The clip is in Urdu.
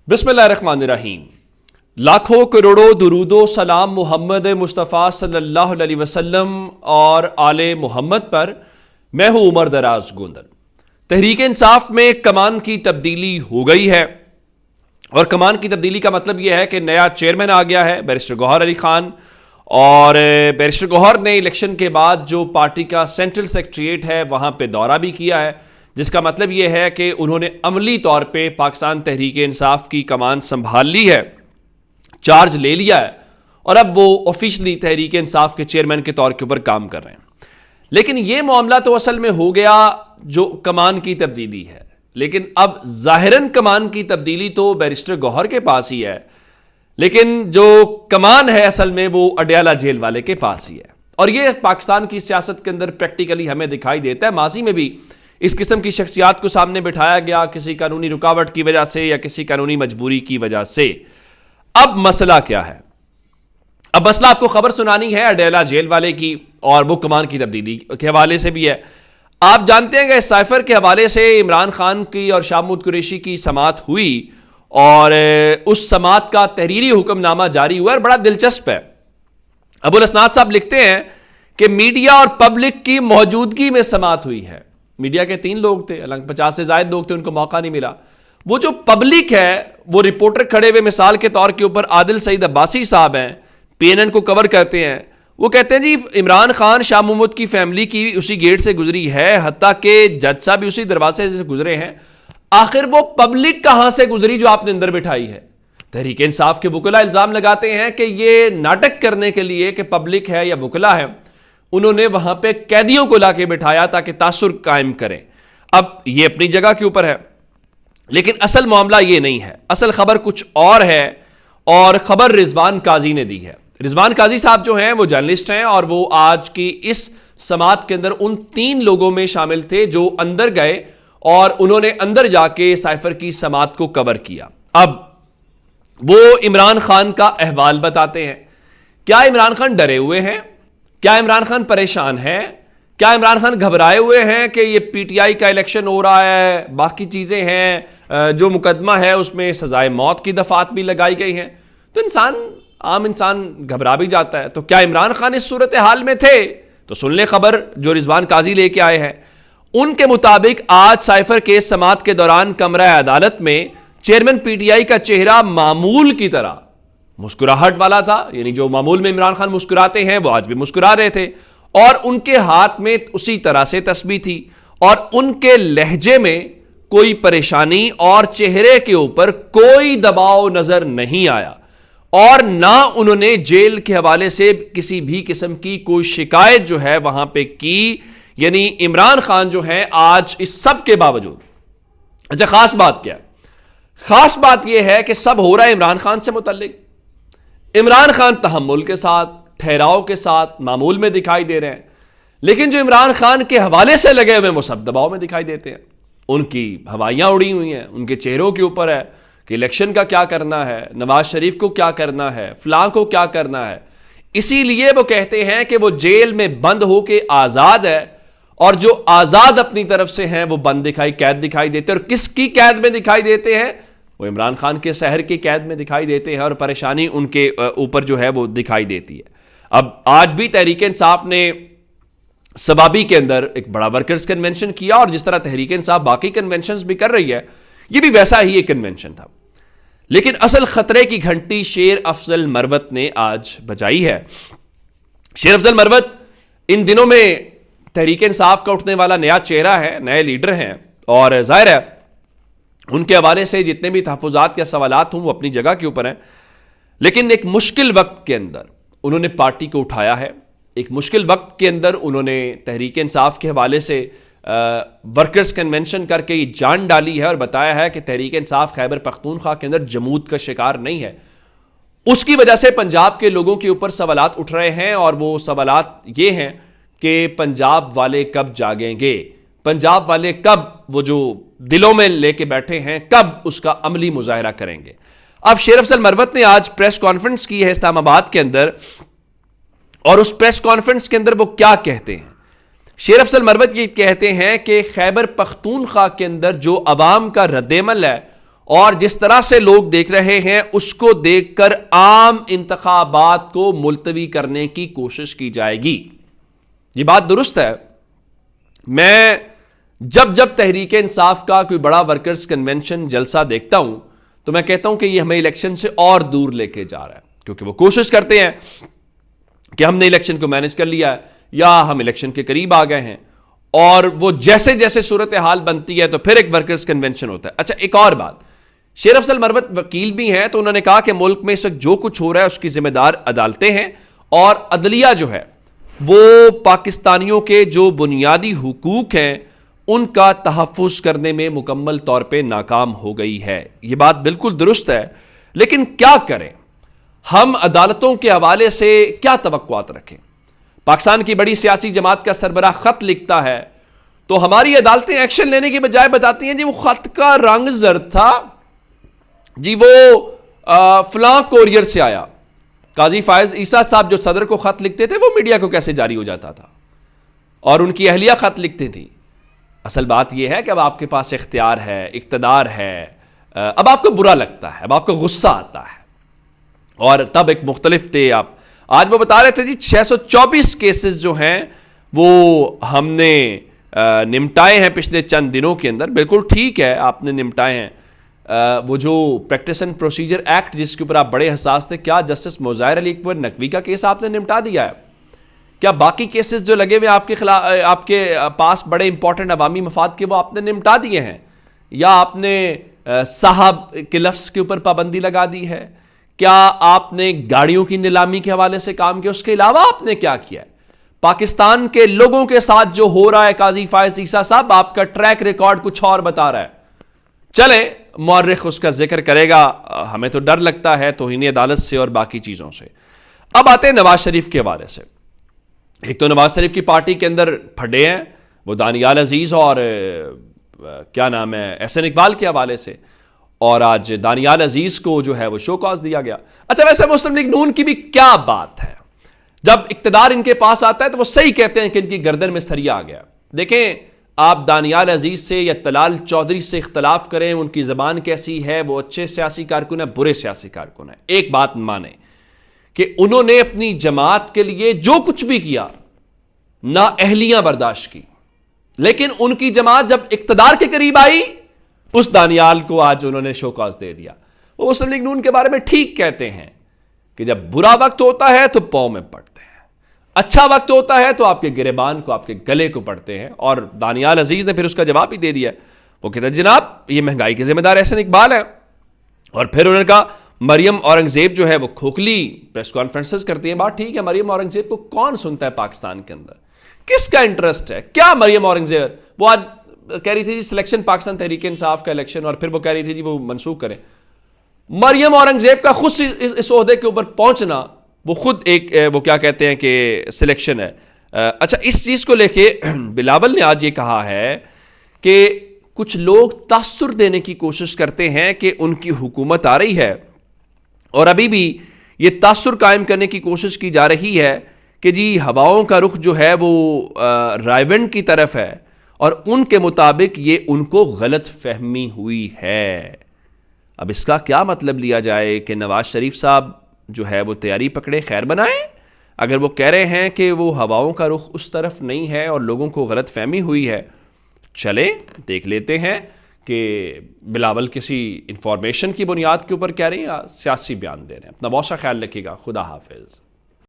بسم اللہ الرحمن الرحیم۔ لاکھوں کروڑوں درود و سلام محمد مصطفیٰ صلی اللہ علیہ وسلم اور آل محمد پر۔ میں ہوں عمر دراز گوندل۔ تحریک انصاف میں کمان کی تبدیلی ہو گئی ہے، اور کمان کی تبدیلی کا مطلب یہ ہے کہ نیا چیئرمین آ گیا ہے بیرسٹر گوہر علی خان، اور بیرسٹر گوہر نے الیکشن کے بعد جو پارٹی کا سینٹرل سیکریٹریٹ ہے وہاں پہ دورہ بھی کیا ہے، جس کا مطلب یہ ہے کہ انہوں نے عملی طور پہ پاکستان تحریک انصاف کی کمان سنبھال لی ہے، چارج لے لیا ہے، اور اب وہ آفیشلی تحریک انصاف کے چیئرمین کے طور کے اوپر کام کر رہے ہیں۔ لیکن یہ معاملہ تو اصل میں ہو گیا جو کمان کی تبدیلی ہے، لیکن اب ظاہراً کمان کی تبدیلی تو بیرسٹر گوہر کے پاس ہی ہے، لیکن جو کمان ہے اصل میں وہ اڈیالہ جیل والے کے پاس ہی ہے۔ اور یہ پاکستان کی سیاست کے اندر پریکٹیکلی ہمیں دکھائی دیتا ہے۔ ماضی میں بھی اس قسم کی شخصیات کو سامنے بٹھایا گیا کسی قانونی رکاوٹ کی وجہ سے یا کسی قانونی مجبوری کی وجہ سے۔ اب مسئلہ کیا ہے؟ اب مسئلہ آپ کو خبر سنانی ہے اڈیالہ جیل والے کی، اور وہ کمان کی تبدیلی کے حوالے سے بھی ہے۔ آپ جانتے ہیں کہ سائفر کے حوالے سے عمران خان کی اور شاہ محمود قریشی کی سماعت ہوئی، اور اس سماعت کا تحریری حکم نامہ جاری ہوا، اور بڑا دلچسپ ہے۔ ابو الاسناد صاحب لکھتے ہیں کہ میڈیا اور پبلک کی موجودگی میں سماعت ہوئی ہے۔ میڈیا کے 3 لوگ تھے، 50 سے زائد لوگ تھے، ان کو موقع نہیں ملا۔ وہ جو پبلک ہے، وہ رپورٹر کھڑے ہوئے مثال کے طور کے اوپر عادل سعید عباسی صاحب ہیں، پی این این کو کور کرتے ہیں، وہ کہتے ہیں جی عمران خان شاہ محمود کی فیملی کی اسی گیٹ سے گزری ہے، حتیٰ کہ جج صاحب بھی اسی دروازے سے گزرے ہیں، آخر وہ پبلک کہاں سے گزری جو آپ نے اندر بٹھائی ہے؟ تحریک انصاف کے وکلاء الزام لگاتے ہیں کہ یہ ناٹک کرنے کے لیے کہ پبلک ہے یا وکلاء ہے، انہوں نے وہاں پہ قیدیوں کو لا کے بٹھایا تاکہ تاثر قائم کریں۔ اب یہ اپنی جگہ کے اوپر ہے، لیکن اصل معاملہ یہ نہیں ہے، اصل خبر کچھ اور ہے، اور خبر رضوان قاضی نے دی ہے۔ رضوان قاضی صاحب جو ہیں وہ جرنلسٹ ہیں، اور وہ آج کی اس سماعت کے اندر ان 3 لوگوں میں شامل تھے جو اندر گئے، اور انہوں نے اندر جا کے سائفر کی سماعت کو کور کیا۔ اب وہ عمران خان کا احوال بتاتے ہیں۔ کیا عمران خان ڈرے ہوئے ہیں؟ کیا عمران خان پریشان ہے؟ کیا عمران خان گھبرائے ہوئے ہیں کہ یہ پی ٹی آئی کا الیکشن ہو رہا ہے، باقی چیزیں ہیں، جو مقدمہ ہے اس میں سزائے موت کی دفعات بھی لگائی گئی ہیں؟ تو عام انسان گھبرا بھی جاتا ہے۔ تو کیا عمران خان اس صورتحال میں تھے؟ تو سن لیں خبر جو رضوان قاضی لے کے آئے ہیں۔ ان کے مطابق آج سائفر کیس سماعت کے دوران کمرہ عدالت میں چیئرمین پی ٹی آئی کا چہرہ معمول کی طرح مسکراہٹ والا تھا، یعنی جو معمول میں عمران خان مسکراتے ہیں وہ آج بھی مسکرا رہے تھے، اور ان کے ہاتھ میں اسی طرح سے تسبیح تھی، اور ان کے لہجے میں کوئی پریشانی اور چہرے کے اوپر کوئی دباؤ نظر نہیں آیا، اور نہ انہوں نے جیل کے حوالے سے کسی بھی قسم کی کوئی شکایت جو ہے وہاں پہ کی۔ یعنی عمران خان جو ہیں آج اس سب کے باوجود، اچھا خاص بات کیا ہے؟ خاص بات یہ ہے کہ سب ہو رہا ہے عمران خان سے متعلق۔ عمران خان تحمل کے ساتھ، ٹھہراؤ کے ساتھ معمول میں دکھائی دے رہے ہیں، لیکن جو عمران خان کے حوالے سے لگے ہوئے وہ سب دباؤ میں دکھائی دیتے ہیں۔ ان کی ہوائیاں اڑی ہوئی ہیں، ان کے چہروں کے اوپر ہے کہ الیکشن کا کیا کرنا ہے، نواز شریف کو کیا کرنا ہے، فلاں کو کیا کرنا ہے۔ اسی لیے وہ کہتے ہیں کہ وہ جیل میں بند ہو کے آزاد ہے، اور جو آزاد اپنی طرف سے ہیں وہ بند قید دکھائی دیتے ہیں۔ اور کس کی قید میں دکھائی دیتے ہیں؟ وہ عمران خان کے سحر کی قید میں دکھائی دیتے ہیں، اور پریشانی ان کے اوپر جو ہے وہ دکھائی دیتی ہے۔ اب آج بھی تحریک انصاف نے سبابی کے اندر ایک بڑا ورکرز کنونشن کیا، اور جس طرح تحریک انصاف باقی کنونشنز بھی کر رہی ہے، یہ بھی ویسا ہی ایک کنونشن تھا۔ لیکن اصل خطرے کی گھنٹی شیر افضل مروت نے آج بجائی ہے۔ شیر افضل مروت ان دنوں میں تحریک انصاف کا اٹھنے والا نیا چہرہ ہے، نئے لیڈر ہیں، اور ظاہر ہے ان کے حوالے سے جتنے بھی تحفظات یا سوالات ہوں وہ اپنی جگہ کے اوپر ہیں، لیکن ایک مشکل وقت کے اندر انہوں نے پارٹی کو اٹھایا ہے۔ ایک مشکل وقت کے اندر انہوں نے تحریک انصاف کے حوالے سے ورکرز کنونشن کر کے یہ جان ڈالی ہے، اور بتایا ہے کہ تحریک انصاف خیبر پختونخوا کے اندر جمود کا شکار نہیں ہے۔ اس کی وجہ سے پنجاب کے لوگوں کے اوپر سوالات اٹھ رہے ہیں، اور وہ سوالات یہ ہیں کہ پنجاب والے کب جاگیں گے، پنجاب والے کب وہ جو دلوں میں لے کے بیٹھے ہیں کب اس کا عملی مظاہرہ کریں گے۔ اب شیر افضل مروت نے آج پریس کانفرنس کی ہے اسلام آباد کے اندر، اور اس پریس کانفرنس کے اندر وہ کیا کہتے ہیں؟ شیر افضل مروت یہ کہتے ہیں کہ خیبر پختونخوا کے اندر جو عوام کا رد عمل ہے اور جس طرح سے لوگ دیکھ رہے ہیں اس کو دیکھ کر عام انتخابات کو ملتوی کرنے کی کوشش کی جائے گی. یہ بات درست ہے. میں جب تحریک انصاف کا کوئی بڑا ورکرز کنونشن جلسہ دیکھتا ہوں تو میں کہتا ہوں کہ یہ ہمیں الیکشن سے اور دور لے کے جا رہا ہے, کیونکہ وہ کوشش کرتے ہیں کہ ہم نے الیکشن کو مینج کر لیا ہے یا ہم الیکشن کے قریب آ گئے ہیں, اور وہ جیسے جیسے صورتحال بنتی ہے تو پھر ایک ورکرز کنونشن ہوتا ہے. اچھا, ایک اور بات, شیر افضل مروت وکیل بھی ہیں, تو انہوں نے کہا کہ ملک میں اس وقت جو کچھ ہو رہا ہے اس کی ذمہ دار عدالتیں ہیں, اور عدلیہ جو ہے وہ پاکستانیوں کے جو بنیادی حقوق ہیں ان کا تحفظ کرنے میں مکمل طور پہ ناکام ہو گئی ہے. یہ بات بالکل درست ہے, لیکن کیا کریں, ہم عدالتوں کے حوالے سے کیا توقعات رکھیں؟ پاکستان کی بڑی سیاسی جماعت کا سربراہ خط لکھتا ہے تو ہماری عدالتیں ایکشن لینے کی بجائے بتاتی ہیں جی وہ خط کا رنگ زرد تھا, جی وہ فلاں کوریئر سے آیا. قاضی فائز عیسیٰ صاحب جو صدر کو خط لکھتے تھے وہ میڈیا کو کیسے جاری ہو جاتا تھا, اور ان کی اہلیہ خط لکھتی تھی. اصل بات یہ ہے کہ اب آپ کے پاس اختیار ہے, اقتدار ہے, اب آپ کو برا لگتا ہے, اب آپ کو غصہ آتا ہے, اور تب ایک مختلف تھے آپ. آج وہ بتا رہے تھے جی 624 کیسز جو ہیں وہ ہم نے نمٹائے ہیں پچھلے چند دنوں کے اندر. بالکل ٹھیک ہے, آپ نے نمٹائے ہیں. وہ جو پریکٹس اینڈ پروسیجر ایکٹ جس کے اوپر آپ بڑے حساس تھے, کیا جسٹس موزائر علی اکبر نقوی کا کیس آپ نے نمٹا دیا ہے؟ کیا باقی کیسز جو لگے ہوئے آپ کے خلاف, آپ کے پاس بڑے امپورٹنٹ عوامی مفاد کے, وہ آپ نے نمٹا دیے ہیں؟ یا آپ نے صاحب کے لفظ کے اوپر پابندی لگا دی ہے؟ کیا آپ نے گاڑیوں کی نیلامی کے حوالے سے کام کیا؟ اس کے علاوہ آپ نے کیا کیا ہے؟ پاکستان کے لوگوں کے ساتھ جو ہو رہا ہے قاضی فائز عیسیٰ صاحب, آپ کا ٹریک ریکارڈ کچھ اور بتا رہا ہے. چلیں, مورخ اس کا ذکر کرے گا, ہمیں تو ڈر لگتا ہے توہین عدالت سے اور باقی چیزوں سے. اب آتے ہیں نواز شریف کے حوالے سے. ایک تو نواز شریف کی پارٹی کے اندر پھڈے ہیں وہ دانیال عزیز اور کیا نام ہے احسن اقبال کے حوالے سے, اور آج دانیال عزیز کو جو ہے وہ شو کاز دیا گیا. اچھا, ویسے مسلم لیگ نون کی بھی کیا بات ہے, جب اقتدار ان کے پاس آتا ہے تو وہ صحیح کہتے ہیں کہ ان کی گردن میں سریا آ گیا. دیکھیں, آپ دانیال عزیز سے یا طلال چودھری سے اختلاف کریں, ان کی زبان کیسی ہے, وہ اچھے سیاسی کارکن ہیں, برے سیاسی کارکن ہیں. ایک بات مانیں کہ انہوں نے اپنی جماعت کے لیے جو کچھ بھی کیا نااہلیاں برداشت کی, لیکن ان کی جماعت جب اقتدار کے قریب آئی اس دانیال کو آج انہوں نے شو کاز دے دیا. وہ مسلم لیگ نون کے بارے میں ٹھیک کہتے ہیں کہ جب برا وقت ہوتا ہے تو پاؤں میں پڑتے ہیں, اچھا وقت ہوتا ہے تو آپ کے گریبان کو, آپ کے گلے کو پڑتے ہیں. اور دانیال عزیز نے پھر اس کا جواب ہی دے دیا. وہ کہتا ہے جناب یہ مہنگائی کے ذمہ دار احسن اقبال ہیں. اور پھر انہوں نے کہا مریم اورنگزیب جو ہے وہ کھوکھلی پریس کانفرنسز کرتی ہیں. بات ٹھیک ہے, مریم اورنگزیب کو کون سنتا ہے پاکستان کے اندر, کس کا انٹرسٹ ہے, کیا مریم اورنگزیب, وہ آج کہہ رہی تھی جی سلیکشن پاکستان تحریک انصاف کا الیکشن, اور پھر وہ کہہ رہی تھی جی وہ منسوخ کریں. مریم اورنگزیب کا خود اس عہدے کے اوپر پہنچنا وہ خود ایک وہ کیا کہتے ہیں کہ سلیکشن ہے. اچھا, اس چیز کو لے کے بلاول نے آج یہ کہا ہے کہ کچھ لوگ تاثر دینے کی کوشش کرتے ہیں کہ ان کی حکومت آ رہی ہے, اور ابھی بھی یہ تاثر قائم کرنے کی کوشش کی جا رہی ہے کہ جی ہواؤں کا رخ جو ہے وہ رائیونڈ کی طرف ہے, اور ان کے مطابق یہ ان کو غلط فہمی ہوئی ہے. اب اس کا کیا مطلب لیا جائے کہ نواز شریف صاحب جو ہے وہ تیاری پکڑے خیر بنائیں؟ اگر وہ کہہ رہے ہیں کہ وہ ہواؤں کا رخ اس طرف نہیں ہے اور لوگوں کو غلط فہمی ہوئی ہے, چلیں دیکھ لیتے ہیں کہ بلاول کسی انفارمیشن کی بنیاد کے اوپر کہہ رہے ہیں یا سیاسی بیان دے رہے ہیں. اپنا بہت سا خیال رکھیے گا. خدا حافظ.